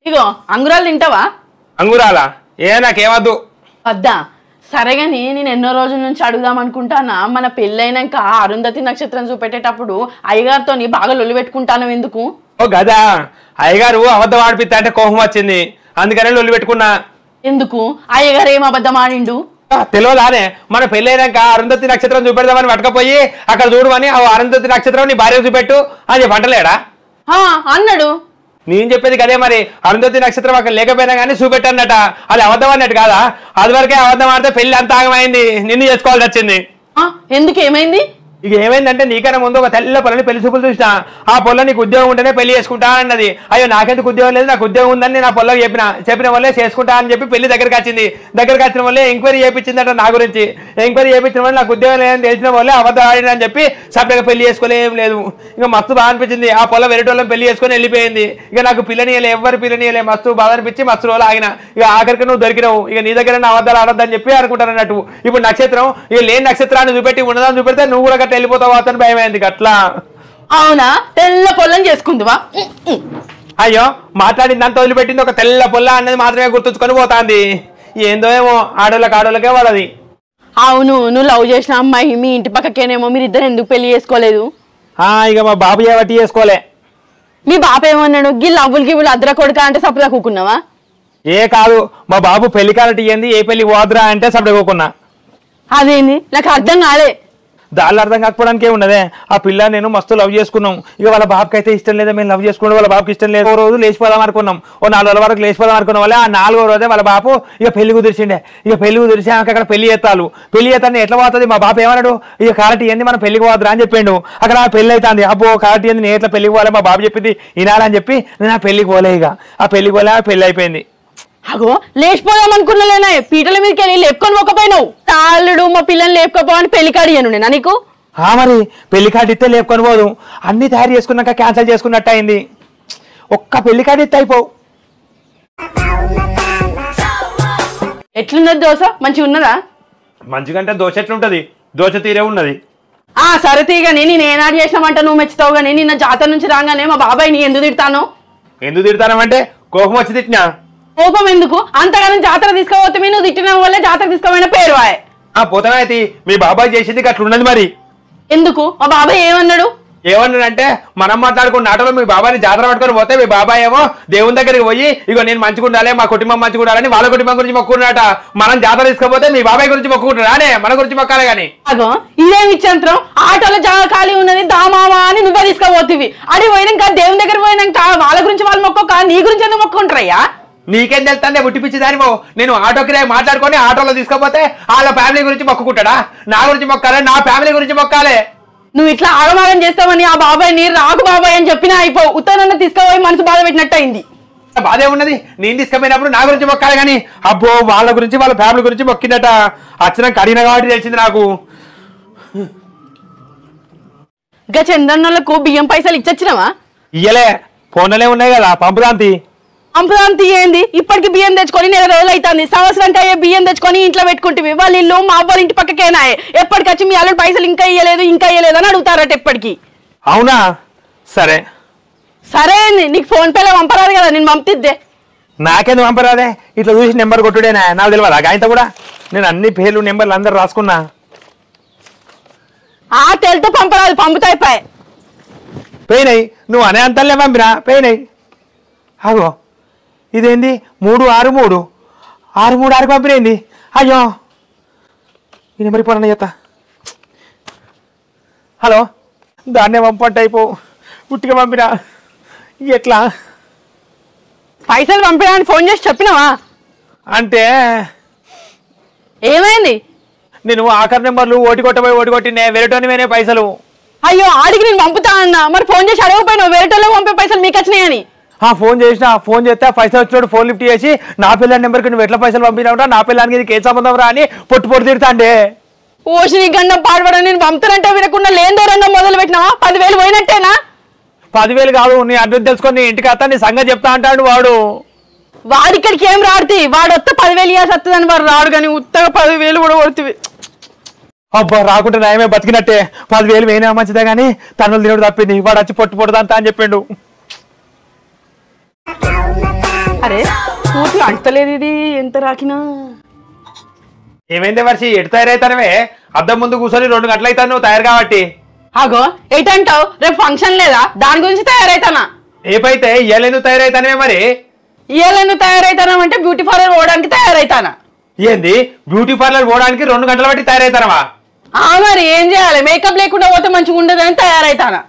ఇగో అంగురాలు తింటావా? అంగురాలా? నాకేమద్దు. వద్దా? సరేగాని నేను ఎన్నో రోజుల నుంచి అడుగుదాం అనుకుంటానా, మన పెళ్ళైనాక అరుంధతి నక్షత్రం చూపెట్టేటప్పుడు అయ్యగారితో బాగా లొల్లి పెట్టుకుంటాను ఎందుకు? ఓ గదా, అయ్యగారు అబద్ధం ఆడిపిస్తా అంటే కోపం వచ్చింది, అందుకనే లొల్లి పెట్టుకున్నా. ఎందుకు? అయ్యగారు ఏం అబద్ధం ఆడిండు? తెలియదానే, మన పెళ్ళైనాక అరుంధతి నక్షత్రం చూపెడదామని పట్టుకపోయి అక్కడ చూడమని ఆ అరుంధతి నక్షత్రం నీ భార్య చూపెట్టు అని చెప్పి అంటలేడా? అన్నాడు. నేను చెప్పేది కదే మరి, అరుంధతి నక్షత్రం అక్కడ లేకపోయినా కానీ చూపెట్టన్నట, అది అబద్ధం అన్నట్టు కాదా? అది వరకే అబద్ధం ఆడితే పెళ్లి అంత ఆగమైంది, నిన్ను చేసుకోవాల్సి వచ్చింది. ఎందుకు? ఏమైంది? ఇక ఏమైందంటే నీకన్నా ముందు ఒక తెల్ల పొలని పెళ్లి చూపులు చూసినా, ఆ పొల్ల నీకు ఉద్యోగం ఉంటేనే పెళ్లి చేసుకుంటా అన్నది. అయ్యో నాకెందుకు ఉద్యోగం లేదు, నాకు ఉద్యోగం ఉందని నేను ఆ పొల్లకి చెప్పిన వల్లే చేసుకుంటా అని చెప్పి పెళ్లి దగ్గరికి వచ్చింది. దగ్గరికి వచ్చిన వల్లే ఎంక్వైరీ చేయించిందట నా గురించి. ఎంక్వైరీ చేయించిన వల్ల నాకు ఉద్యోగం లేదని తెలిసిన వల్లే అబద్ధం ఆడినని చెప్పి సపరేట్గా పెళ్లి చేసుకోలేం లేదు. ఇక మస్తు బాగా అనిపించింది, ఆ పొల్ల వెరటోళ్ళని పెళ్లి చేసుకొని వెళ్ళిపోయింది. ఇక నాకు పిల్లనియలే, ఎవ్వరు పిల్లనియలే, మస్తు బాధ అనిపించి మస్తు రోజులు ఆగిన. ఇక ఆఖరికి నువ్వు దొరికినావు, ఇక నీ దగ్గర నా అబద్ధాలు ఆడొద్దని చెప్పి అనుకుంటాను అన్నట్టు. ఇప్పుడు నక్షత్రం ఇక లేని నక్షత్రాన్ని చూపెట్టి ఉన్నదాన్ని చూపెడితే నువ్వు కూడా గట్ట వెళ్ళిపోతావు అతను భయమైంది అట్లా. అవునా? తెల్ల పొల్లని చేసుకుందివా? అయ్యో మాట్లాడిందంతా వదిలిపెట్టింది, ఒక తెల్ల పొల్ల అనేది మాత్రమే గుర్తుంచుకొని పోతాంది. ఏందో ఏమో ఆడోళ్ళకే వాళ్ళది. అవును, నువ్వు లవ్ చేసిన అమ్మాయి మీ ఇంటి పక్కకేనేమో, మీరు ఇద్దరు ఎందుకు పెళ్లి చేసుకోలేదు? ఇక మా బాబు ఏవట్టి చేసుకోలే. మీ బాబు ఏమన్నాడు? గిల్ లవ్వులు గివ్వులు అద్దర కొడుక అంటే సపదా కూకున్నావా? కాదు, మా బాబు పెళ్లి కాలటి ఏంది, ఏ పెళ్లి పోద్రా అంటే సపడే కూకున్నా. అదేంది? నాకు అర్థం కాలే. దాళ్ళు అర్థం కాకపోవడానికే ఉన్నదే. ఆ పిల్ల నేను మస్తు లవ్ చేసుకున్నాం. ఇక వాళ్ళ బాబుకి అయితే ఇష్టం లేదా, మేము లవ్ చేసుకున్నాం, వాళ్ళ బాబుకి ఇష్టం లేదు. ఓ రోజు లేచిపోదాం అనుకున్నాం, ఓ 4 రోజుల వరకు లేచిపోదాం అనుకున్నాం. వల్ల ఆ 4వ రోజే వాళ్ళ బాబు ఇక పెళ్లి కుదిరిచిండే. ఇక పెళ్లి కుదిరిచి అక్కడ పెళ్లి చేస్తాను. పెళ్లి చేస్తాను ఎట్లా పోతుంది? మా బాబు ఏమన్నాడు, ఇక కాలటి ఏంది మనం పెళ్లికి పోద్దురా అని చెప్పిండు. అక్కడ పెళ్లి అవుతుంది. అబ్బో కాలటి ఏంది, నేను ఎట్లా పెళ్లికి పోలే, మా బాబు చెప్పింది వినాలని చెప్పి నేను ఆ పెళ్లికి పోలే. ఇక ఆ పెళ్లికి పోలే, ఆ పెళ్లి అయిపోయింది. అగో లేచిపోదాం అనుకున్నాలేనా, పీటల మీదకి వెళ్ళి లేపుకొని పోకపోయినావు. తాళ్ళుడు మా పిల్లల్ని లేపుకోపో అని పెళ్లి కాడియను నేనా నీకు? మరి పెళ్లి కార్డు ఇస్తే లేపుకొని పోదు, అన్ని తయారు చేసుకున్నాక క్యాన్సిల్ చేసుకున్నట్టు అయింది. ఒక్క పెళ్లి కార్డు ఇస్తే అయిపోవు. ఎట్లున్నది దోశ? మంచిగా ఉన్నదా? మంచిగంటే దోశ ఎట్లుంటది, దోశ తీరే ఉన్నది. సరే తీగాని నేను ఏనాడు చేసినామంట నువ్వు మెచ్చుతావు గానీ, నిన్న జాతర నుంచి రాగానే మా బాబాయ్ నీ ఎందుకు తిడతాను? ఎందుకు తిడతానంటే కోపం వచ్చి తిట్టినా. కోపం ఎందుకు? అంతగానం జాతర తీసుకోపోతే నువ్వు తిట్టిన వల్లే జాతర తీసుకోపోయిన పేరు వాయ్. పోతానైతే మీ బాబాయ్ చేసింది అట్లున్నది. మరి ఎందుకు? మా బాబాయ్ ఏమన్నాడు? ఏమన్నాడంటే మనం మాట్లాడుకున్న ఆటలో మీ బాబాయ్ని జాతర పట్టుకొని పోతే మీ బాబాయ్ ఏమో దేవుని దగ్గరికి పోయి ఇగో నేను మంచిగా ఉండాలి, మా కుటుంబం మంచిగా ఉండాలని వాళ్ళ కుటుంబం గురించి మొక్కుకున్నాట. మనం జాతర తీసుకపోతే మీ బాబాయ్ గురించి మొక్కుకుంటాడు అనే మన గురించి మొక్కాలే గాని. అగో ఇదేం విచిత్రం, ఆటోలో జాగా ఖాళీ ఉన్నది దామామా అని నువ్వే తీసుకోపోతివి. అడి పోయినాక దేవుని దగ్గర పోయినాక వాళ్ళ గురించి వాళ్ళు మొక్కోక నీ గురించి ఎందుకు మొక్కుంటారయ్యా? నీకేం తెలుస్తానే ఉట్టిపిచ్చి దానివో. నేను ఆటో కిరాయి మాట్లాడుకొని ఆటోలో తీసుకపోతే వాళ్ళ ఫ్యామిలీ గురించి మొక్కుకుంటాడా? నా గురించి మొక్కాలే, నా ఫ్యామిలీ గురించి మొక్కాలే. నువ్వు ఇట్లా ఆగమాగం చేస్తావని ఆ బాబాయ్ నీ రాకు బాబాయ్ అని చెప్పినా అయిపో, ఉత్తరాన్ని తీసుకుపోయి మనసు బాధ పెట్టినట్టు అయింది. బాధే ఉన్నది, నేను తీసుకుపోయినప్పుడు నా గురించి మొక్కాలి కానీ అబ్బో వాళ్ళ గురించి వాళ్ళ ఫ్యామిలీ గురించి మొక్కిందట. అచ్చనం కడిగిన కాబట్టి తెలిసింది నాకు. ఇంకా చందన్నలకు బియ్యం పైసలు ఇచ్చొచ్చినావా? ఇయ్యలే, ఫోన్లనే ఉన్నాయి కదా పంపుదాంతి. పంపుదాంతి ఏంది? ఇప్పటికి బియ్యం తెచ్చుకొని 4 రోజులు అవుతుంది. సంవత్సరానికి అయ్యే బియ్యం తెచ్చుకొని ఇంట్లో పెట్టుకుంటుంది. వాళ్ళ ఇల్లు మా అవ్వాలి ఇంటి పక్కకేనాయే. ఎప్పటికొచ్చి మీ అల్లుడు పైసలు ఇంకా ఇయ్యలేదు అని అడుగుతారట ఎప్పటికి. అవునా? సరే సరే నీకు ఫోన్ పేలో పంపరాదు కదా, నేను పంపిద్దే. నాకేందుకు పంపరాదే, ఇట్లా చూసి నెంబర్ కొట్టుడేనా? నాకు తెలియదా గాయంతో కూడా? నేను అన్ని పేర్లు నెంబర్లు అందరు రాసుకున్నా. తెలుతో పంపరాదు, పంపుతాయి పోయినాయి. నువ్వు అనే అంతలే పంపినా పోయినాయి. అగో ఇదేంది 363 636 పంపిణీ. అయ్యో ఈ నెంబర్ పోరన్నా చేస్తా. హలో, దాన్నే పంపంట అయిపో, ఉట్టిగా పంపినా. ఎట్లా పైసలు పంపినా అని ఫోన్ చేసి చెప్పినావా? అంటే ఏమైంది? నేను ఆఖరి నెంబర్లు ఓటి కొట్టినే వేరేటోని వేరే పైసలు. అయ్యో ఆడికి నేను పంపుతా అన్నా, మరి ఫోన్ చేసి అడగపోయినావు వేరేటోళ్ళో పంపే పైసలు మీకు వచ్చినాయని. ఫోన్ చేసిన, ఫోన్ చేస్తే పైసలు వచ్చినోడు ఫోన్ లిఫ్ట్ చేసి నా పిల్లని నెంబర్కి నువ్వు ఎట్లా పైసలు పంపినావుంటా, నా పిల్లానికి ఇది ఏ సంబంధం రా అని పొట్టు తిడతా అండి. ఓషిని గండం పాడబడ నేను పంపుతానంటే వినకుండా లేందో రంగం మొదలు పెట్టినావా? 10,000 పోయినట్టేనా? 10,000 కాదు, నీ అడ్రస్ తెలుసుకొని నీ ఇంటికి వస్తా, నీ సంగతి చెప్తా అంటాడు వాడు. వాడిక్కడికి ఏం రాడుతి, వాడు వస్తే 10,000 ఇవ్వాల్సి వస్తుందని వాడు రాడు కానీ ఉత్తగా 10,000 కూడా కొడుతుంది. అబ్బా రాకుంటే నయమే బతికినట్టే. 10,000 వేయినా మంచిదే కానీ తన్నులు తినడు తప్పింది. వాడు వచ్చి పొట్టు పొడదంతా అని చెప్పిండు. అరే పూర్తి అంటలేదు ఇది ఎంత రాకినా. ఏమైంది వర్షి ఎటు తయారైతానవే? అద్దం ముందు కూర్చొని 2 గంటలు అవుతాను నువ్వు తయారు కాబట్టి. అగో ఎటంటావు? రేపు ఫంక్షన్ లేదా దాని గురించి తయారైతానా? రేపైతే ఇవాళ ఎందుకు తయారైతానవే మరి? ఇవాళ ఎందుకు తయారైతానా అంటే బ్యూటీ పార్లర్ పోవడానికి తయారైతానా. ఏంది బ్యూటీ పార్లర్ పోవడానికి 2 గంటల బట్టి తయారైతానవా? మరి ఏం చేయాలి? మేకప్ లేకుండా పోతే మంచిగా ఉండదని తయారైతానా.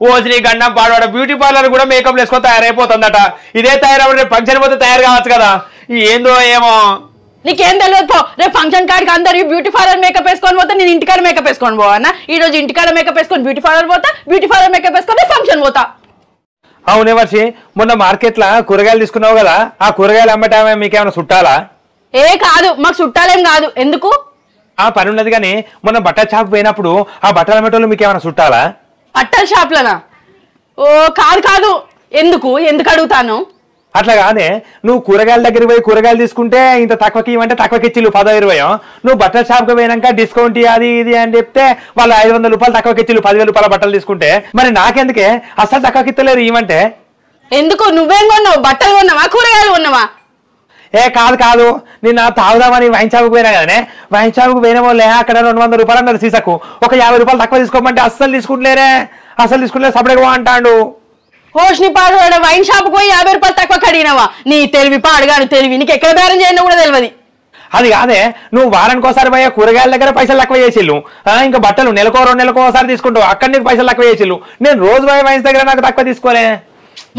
ఓసిని గండం పాడవాడ బ్యూటీ పార్లర్ కూడా మేకప్ వేసుకొని తయారైపోతుందట. ఇదే తయారవ్వడం రేపు ఫంక్షన్ పోతే తయారు కావచ్చు కదా. ఏందో ఏమో నీకేం తెలియదు పో. రేపు ఫంక్షన్ కాడికి అందరు బ్యూటీ పార్లర్ మేకప్ వేసుకొని పోతే నేను ఇంటికాడ మేకప్ వేసుకొని పోవన్నా. ఈ రోజు ఇంటికాడ మేకప్ వేసుకొని బ్యూటీ పార్లర్ పోతా, బ్యూటీ పార్లర్ మేకప్ వేసుకొని ఫంక్షన్ పోతా. అవునే వర్షి మొన్న మార్కెట్ లా కూరగాయలు తీసుకున్నావు కదా, ఆ కూరగాయలు అమ్మటమే మీకేమైనా చుట్టాలా? ఏ కాదు, మాకు చుట్టాలేం కాదు. ఎందుకు? ఆ పని ఉన్నది కానీ మొన్న బట్టల షాప్ పోయినప్పుడు ఆ బట్టల అమ్మటోళ్ళు మీకేమైనా చుట్టాలా? బట్టల షాప్లనా? ఓ కాదు కాదు. ఎందుకు అడుగుతాను? అట్లా కాదే, నువ్వు కూరగాయల దగ్గరికి పోయి కూరగాయలు తీసుకుంటే ఇంత తక్కువకి ఇవ్వంటే తక్కువకి ఇచ్చిల్లు 10-20. నువ్వు బట్టల షాప్కి పోయినాక డిస్కౌంట్ అది ఇది అని చెప్తే వాళ్ళు 500 రూపాయలు తక్కువకి ఇచ్చిల్లు 10,000 రూపాయల బట్టలు తీసుకుంటే. మరి నాకెందుకే అసలు తక్కువకి ఇస్తలేరు ఇవ్వంటే? ఎందుకు? నువ్వేం కొన్నావు? బట్టలు కొన్నావా కూరగాయలు కొన్నావా? ఏ కాదు నిన్న తాగుదామని వైన్ షాప్కి పోయినా కదనే. వైన్ షాప్కి పోయిన వాళ్ళే అక్కడ 200 రూపాయలు అన్నారు సీసకు. ఒక 50 రూపాయలు తక్కువ తీసుకోమంటే అస్సలు తీసుకుంటలేరే. సపరేట్గా అంటాడు. హోష్ని పాడువాడ వైన్ షాప్ పోయి 50 రూపాయలు తక్కువ కడిగినవా? నీ తెలివి పాడుగాను తెలివి. నీకు ఎక్కడ బేరం చేయను కూడా తెలియదు. అది కాదే, నువ్వు వారానికి ఒకసారి పోయే కూరగాయల దగ్గర పైసలు తక్కువ చేసిల్లు. ఇంకా బట్టలు నెలకో 2 నెలలకు ఒకసారి తీసుకుంటావు, అక్కడ నీకు పైసలు తక్కువ చేసిల్లు. నేను రోజు పోయే వైన్స్ దగ్గర నాకు తక్కువ తీసుకోలే.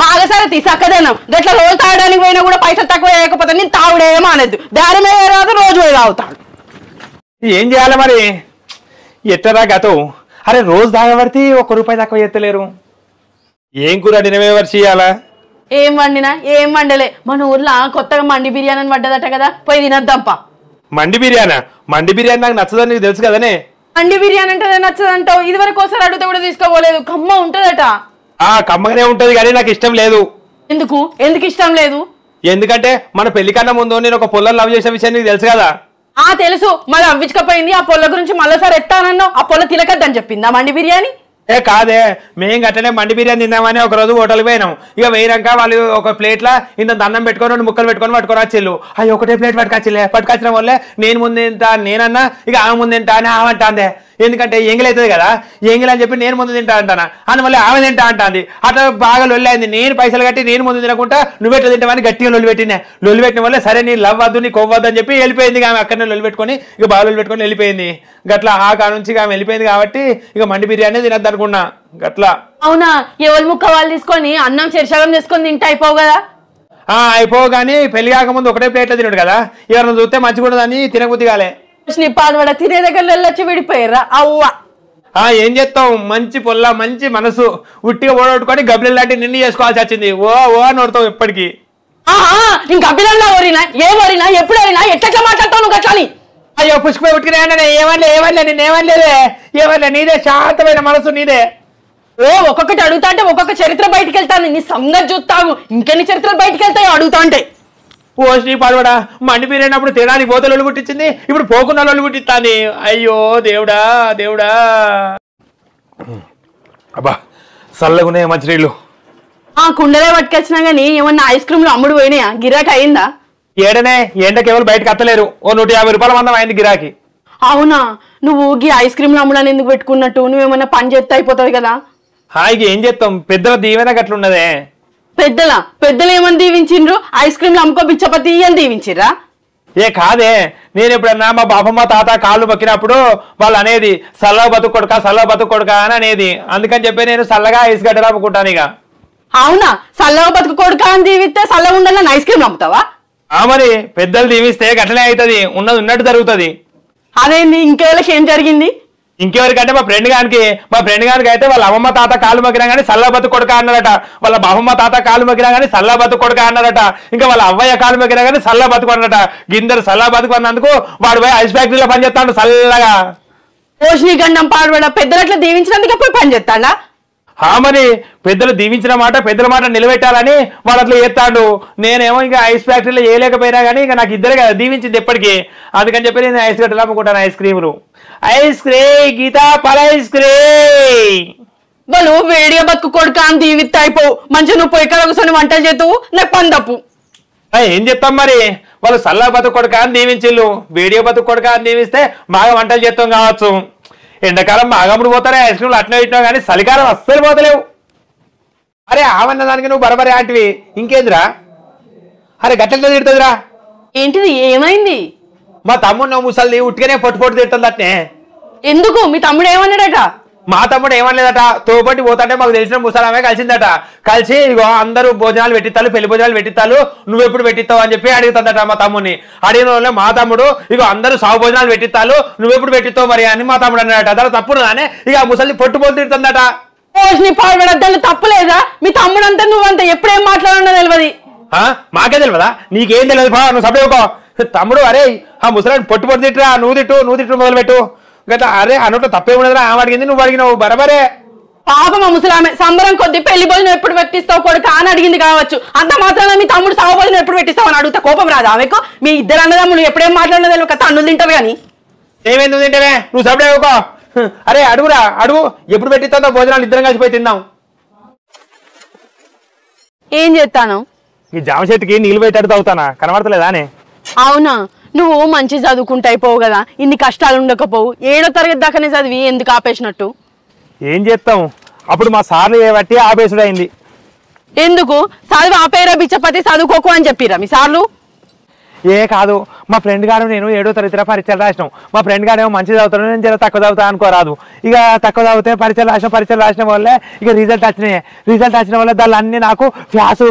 మాగసారి తీసక్కదేనా గట్లా రోజు తాగడానికి పోయినా కూడా పైసలు తక్కువ చేయకపోతే నేను తాగుడేమో అనద్దు. దారమే రాదు, రోజు పోయి తాగుతాడు. ఏం చేయాలి మరి? ఎట్టరా గతం. అరే రోజు తాగబడితే 1 రూపాయి తక్కువ చేస్తలేరు. ఏం కూర డినవే వర్షి ఇయ్యాలా? ఏం వండినా ఏం వండలే. మన ఊర్లో కొత్తగా మండి బిర్యానీ అని పడ్డదట కదా, పోయి తినద్దాంపా. మండి బిర్యానా? మండి బిర్యానీ నాకు నచ్చదని నీకు తెలుసు కదనే. మండి బిర్యానీ అంటే నచ్చదంటావు. ఇది వరకు ఒకసారి అడిగితే కూడా తీసుకోపోలేదు. కమ్మ ఉంటదట. కమ్మగానే ఉంటది కానీ నాకు ఇష్టం లేదు. ఎందుకు ఇష్టం లేదు? ఎందుకంటే మన పెళ్లి కన్నా ముందు నేను ఒక పొల్లని లవ్ చేసిన విషయం నీకు తెలుసు కదా. తెలుసు. మళ్ళీ అవ్వించకపోయింది. ఆ పొల్ల గురించి మళ్ళీసారి ఎత్తానన్నావు. ఆ పొల్ల తిలకద్దని చెప్పిందా మండి బిర్యానీ? కాదే, మేము గట్టనే మండి బిర్యానీ తిందామని ఒక రోజు హోటల్కి పోయినాం. ఇక పోయినాక వాళ్ళు ఒక ప్లేట్లో ఇంత అన్నం పెట్టుకొని 2 ముక్కలు పెట్టుకొని పట్టుకొని వచ్చిల్లు. అవి ఒకటే ప్లేట్ పట్టుకొచ్చిన వాళ్ళే నేను ముందు తింటా నేనన్నా, ఇక ఆమె ముందు తింటా అని ఆమె అంటాందే. ఎందుకంటే ఎంగిల్ అవుతుంది కదా, ఎంగిల్ అని చెప్పి నేను ముందు తింటా అంటానా, అందువల్ల ఆమె తింటా అంటాంది. అట్లా బాగా లొల్లి అయింది. నేను పైసలు కట్టి నేను ముందు తినకుండా నువ్వెట్లా తింటామని గట్టిగా లొల్లి పెట్టిన వల్ల సరే నీ లవ్ వద్దు నీకు కొవ్వద్దు అని చెప్పి వెళ్ళిపోయింది. ఆమె అక్కడనే లొల్లి పెట్టుకొని ఇక బాగా లొల్లి పెట్టుకొని వెళ్ళిపోయింది. గట్లా ఆ కాడ నుంచి ఆమె వెళ్ళిపోయింది కాబట్టి ఇక మండి బిర్యానీ తినద్దు అనుకున్నా. గట్లా. అవునా? ఎవరి ముక్క వాళ్ళు తీసుకొని అన్నం చెరిసగం చేసుకొని తింటే అయిపోవు కదా? అయిపోవు కానీ పెళ్లి కాకముందు ఒకటే ప్లేట్లో తినడు కదా, ఎవరైనా చూస్తే మంచిగా ఉండదని తినబుద్ధి కాలే. పాల్వాడ తినే దగ్గర వెళ్ళొచ్చి విడిపోయారా? అవ్వ ఏం చేస్తావు? మంచి పొల్ల మంచి మనసు ఉట్టిగా ఓడగొట్టుకొని గబ్బిలం లాంటి నిన్ను చేసుకోవాల్సి వచ్చింది. ఓ నోడతావు ఎప్పటికీ. ఇంకా గబ్బిలంలా ఓరినా ఏమోరినా ఎప్పుడు ఓరినా ఎట్లా మాట్లాడతావు నువ్వు గట్లని? అయ్యో పుష్ప ఉట్టినా ఏమనలే నిన్నేమనలేదే నీదే శాంతమైన మనసు నీదే. ఒక్కొక్కటి అడుగుతా అంటే ఒక్కొక్క చరిత్ర బయటకు వెళ్తాను. నీ సంగతి చూస్తావు. ఇంకెన్ని చరిత్రలు బయటకు వెళ్తాయో అడుగుతా అంటే. శ్రీ పాడవడా మండి బిర్యానప్పుడు తినడానికి బోతలు పుట్టించింది, ఇప్పుడు పోకుండా లొల్లు పుట్టిస్తాంది. అయ్యో దేవుడా. అబ్బా చల్లగునే మంచినీళ్ళు. కుండలే పట్టుకొచ్చినా గానీ ఏమన్నా ఐస్ క్రీమ్లు అమ్ముడు పోయినాయా? గిరాకీ అయిందా? ఏడనే ఎండకి ఎవరు బయటకు అత్తలేరు. 150 రూపాయల మందం అయింది గిరాకీ. అవునా? నువ్వు ఐస్ క్రీమ్లు అమ్ముడని ఎందుకు పెట్టుకున్నట్టు? నువ్వేమన్నా పని చేస్తే అయిపోతుంది కదా. హాయిగా ఏం చేస్తాం, పెద్దల దీవెన గట్లున్నదే. పెద్దలు ఏమని దీవించిండ్రు? ఐస్ క్రీమ్లు అమ్ముకో బిచ్చపతి అని దీవించిర్రా? కాదే, నేను ఎప్పుడన్నా మా బాపమ్మ తాత కాళ్ళు మొక్కినప్పుడు వాళ్ళు అనేది సల్లవ బతుకు కొడుక అని అనేది. అందుకని చెప్పి నేను చల్లగా ఐస్ గడ్డలు అమ్ముకుంటాను. ఇక అవునా? చల్లవ బతుకు కొడుక అని దీవిస్తే చల్లగా ఉండాలని ఐస్ క్రీమ్ అమ్ముతావా? మరి పెద్దలు దీవిస్తే గట్లనే అవుతుంది, ఉన్నది ఉన్నట్టు జరుగుతుంది. అదేంది? ఇంకేళ్ళకి ఏం జరిగింది? ఇంకెవరికంటే మా ఫ్రెండ్ గానికి అయితే వాళ్ళ అమ్మమ్మ తాత కాలు మొక్కినా కానీ సల్ల బతుకు కొడుక అన్నారట. వాళ్ళ బాబమ్మ తాత కాలు మొక్కినా కానీ సల్ల బతుకు కొడుక అన్నారట. ఇంకా వాళ్ళ అవ్వయ్య కాలు మొక్కినా కానీ సల్ల బతుకు అన్నట. గిందరు సల్ల బతుకు అన్నందుకు వాడు పోయి ఐస్ ఫ్యాక్టరీలో పనిచేస్తాడు చల్లగా. పోషణీ గండం పాడబడ పెద్దలట్లా దీవించినందుకే పోయి పని చేస్తాడా? మరి పెద్దలు దీవించిన మాట పెద్దల మాట నిలబెట్టాలని వాడు అట్లా చేస్తాడు. నేనేమో ఇంకా ఐస్ ఫ్యాక్టరీలో వేయలేకపోయినా కానీ ఇంకా నాకు ఇద్దరు కదా దీవించింది ఎప్పటికీ. అందుకని చెప్పి నేను ఐస్ గడ్డలు అమ్ముకుంటాను. ఐస్ క్రీములు గీతా పల ఐస్ క్రీమ్. వాళ్ళు వేడిగా బతుకు కొడుక అని దీవిత్తే అయిపోవు. మంచిగా నువ్వు పోయి కూర్చొని వంటలు చేతువు, నాకు పని తప్పు. ఏం చెప్తాం మరి, వాళ్ళు సల్లా బతుకు కొడుక అని దీవించిళ్ళు, వీడియో బతుకు కొడుక అని దీవిస్తే బాగా వంటలు చేస్తాం కావచ్చు. ఎండాకాలం బాగమ్ముడు పోతారే ఐస్ క్రీమ్లు అట్లా ఇట్లా, కానీ చలికాలం అస్సలు పోతలేవు. అరే ఆవన్న దానికి నువ్వు బరబరే ఆంటివి ఇంకేందిరా? అరే గట్ల తిడుతుందిరా. ఏంటిది, ఏమైంది? మా తమ్ముడు నువ్వు ముసలిది ఉట్టిగానే పొట్టు తిడుతుంది అట్నే. ఎందుకు? మీ తమ్ముడు ఏమన్నాడట? మా తమ్ముడు ఏమనలేదట, తోపట్టి పోతాంటే మాకు తెలిసిన ముసలామే కలిసిందట. కలిసి ఇగో అందరూ భోజనాలు పెట్టిస్తాలు, పెళ్లి భోజనాలు పెట్టిస్తాలు, నువ్వెప్పుడు పెట్టిస్తావు అని చెప్పి అడుగుతుందట మా తమ్ముడిని. అడిగిన వాళ్ళే మా తమ్ముడు ఇగో అందరూ సాగు భోజనాలు పెట్టిస్తాలు, నువ్వెప్పుడు పెట్టిస్తావు మరి అని మా తమ్ముడు అన్నాడట. దాని తప్పుడు కానీ ఇక ముసలి పొట్టు తిడుతుందట. పాల్పడద్దాన్ని తప్పులేదా? మీ తమ్ముడు అంతా నువ్వంతా ఎప్పుడేం మాట్లాడన్నా తెలియదు. మాకే తెలియదా? నీకేం తెలియదు బా, నువ్వు సపరేకో. తమ్ముడు అరే ఆ ముసలాన్ని పొట్టు తిట్టురా, నువ్వు తిట్టు మొదలు పెట్టు గట్లా. అరే అన్నట్లో తప్పే ఉండదురా, ఆమె అడిగింది నువ్వు అడిగినావు బరబరే. పాప మా ముసలామె సంబరం కొద్ది పెళ్లి భోజనం ఎప్పుడు పెట్టిస్తావు కొడుకు అని అడిగింది కావచ్చు. అంత మాత్రాన మీ తమ్ముడు సాగు భోజనం ఎప్పుడు పెట్టిస్తావు అని అడుగుతా కోపం రాదు ఆమెకు? మీ ఇద్దరు అన్నదమ్ములు ఎప్పుడేం మాట్లాడినా తెలియక తన్నులు తింటారు కానీ. ఏమైంది నువ్వు తింటావే, నువ్వు సపరేకో. అరే అడుగురా అడుగు, ఎప్పుడు పెట్టిస్తావు భోజనాలు ఇద్దరం కలిసిపోయి తిందాం. ఏం చేస్తాను? ఈ జామ చెట్టుకి నీళ్ళు పెట్టాడు తాగుతానా, కనబడతలేదానే? అవునా, నువ్వు మంచి చదువుకుంటూ అయిపోవు కదా, ఇన్ని కష్టాలు ఉండకపోవు. 7వ తరగతి దాకానే చదివి ఎందుకు ఆపేసినట్టు? ఏం చేస్తాం, అప్పుడు మా సార్లు బట్టి ఆపేసుడు అయింది. ఎందుకు? చదువు ఆపేరా బిచ్చపతి, చదువుకోకు అని చెప్పిరా మీ సార్లు? ఏ కాదు, మా ఫ్రెండ్ గారు నేను 7వ తరగతి పరీక్షలు రాసినాం. మా ఫ్రెండ్ గారు ఏమో మంచి చదువుతాను, నేను జర తక్కువ చదువుతా అనుకోరాదు. ఇక తక్కువ చదివితే పరీక్షలు రాసిన వల్లే ఇక రిజల్ట్ వచ్చిన వల్ల దాన్ని అన్ని నాకు ఫ్యాసు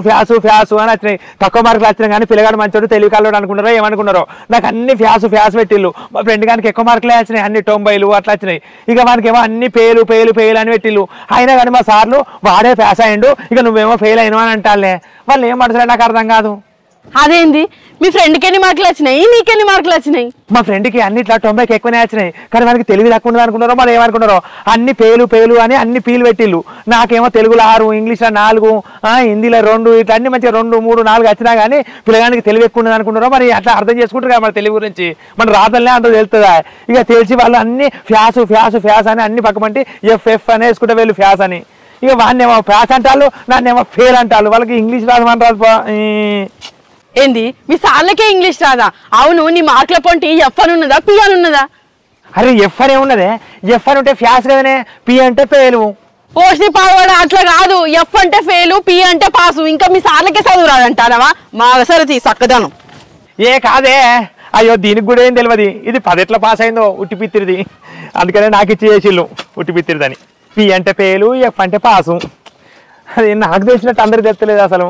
అని వచ్చినాయి. తక్కువ మార్కులు వచ్చినాయి కానీ పిల్లగాడు మంచోడు తెలివి కాలోడు అనుకున్నారో ఏమనుకున్నారో, నాకు అన్ని ఫ్యాసు పెట్టిళ్ళు. మా ఫ్రెండ్ గారికి ఎక్కువ మార్కులే వచ్చినాయి, అన్ని 90లు అట్లా వచ్చినాయి. ఇక వానికి ఏమో అన్ని పేలు అని పెట్టిళ్ళు. అయినా కానీ మా సార్లు వాడే ఫ్యాస్ అయ్యిండు, ఇక నువ్వేమో ఫెయిల్ అయినావు అని అంటాలే. వాళ్ళు ఏం పడుతున్నారు నాకు అర్థం కాదు. అదేంది, మీ ఫ్రెండ్కి ఎన్ని మార్కులు వచ్చినాయి, నీకెన్ని మార్కులు వచ్చినాయి? మా ఫ్రెండ్కి అన్నిట్లో 90కి ఎక్కువనే వచ్చినాయి, కానీ మనకి తెలివి తక్కువ అనుకున్నారో మరి ఏమనుకున్నారో, అన్ని పేలు అని అన్ని పీలు పెట్టిళ్ళు. నాకేమో తెలుగులో 6, ఇంగ్లీష్లో 4, హిందీలో 2, ఇట్లా అన్ని మంచిగా 2, 3, 4 వచ్చినా కానీ పిల్లగానికి తెలివి ఎక్కువ ఉన్నది అనుకున్నారో మరి అట్లా అర్థం చేసుకుంటారు కదా మన తెలుగు గురించి. మన రాతలనే అంత తెలుస్తుందా? ఇక తెలిసి వాళ్ళు అన్ని ఫ్యాస్ అని అన్ని పక్కమంటే ఎఫ్ అని వేసుకుంటే వీళ్ళు ఫ్యాస్ అని. ఇక వాడినేమో ఫ్యాస్ అంటారు, నన్నేమో ఫెయిల్ అంటారు. వాళ్ళకి ఇంగ్లీష్ రాదమని రాదు. ఏంది, మీ సార్లకే ఇంగ్లీష్ రాదా? అవును, నీ మార్కుల పొంటి ఎఫ్ అని ఉన్నదా, పి అని ఉన్నదా? అరే ఎఫ్ అని ఉన్నదే, ఎఫ్ అని ఉంటే ఫ్యాస్ కదనే, పి అంటే పేలు. పోషి పాల్వాడ అట్లా కాదు, ఎఫ్ అంటే ఫెయిల్, పి అంటే పాసు. ఇంకా మీ సార్లకే చదువు రాదంటారవా? మా సరతి చక్కదనం. ఏ కాదే, అయ్యో దీనికి కూడా ఏం తెలియదు. ఇది 10 ఎట్లా పాస్ అయిందో ఉట్టిపిత్తిరిది, అందుకనే నాకు ఇచ్చి చేసిళ్ళు ఉట్టిపిత్తిరిదని. పి అంటే పేలు, ఎఫ్ అంటే పాసు. అది నాకు తెలిసినట్టు అందరికి తెచ్చలేదు అసలు.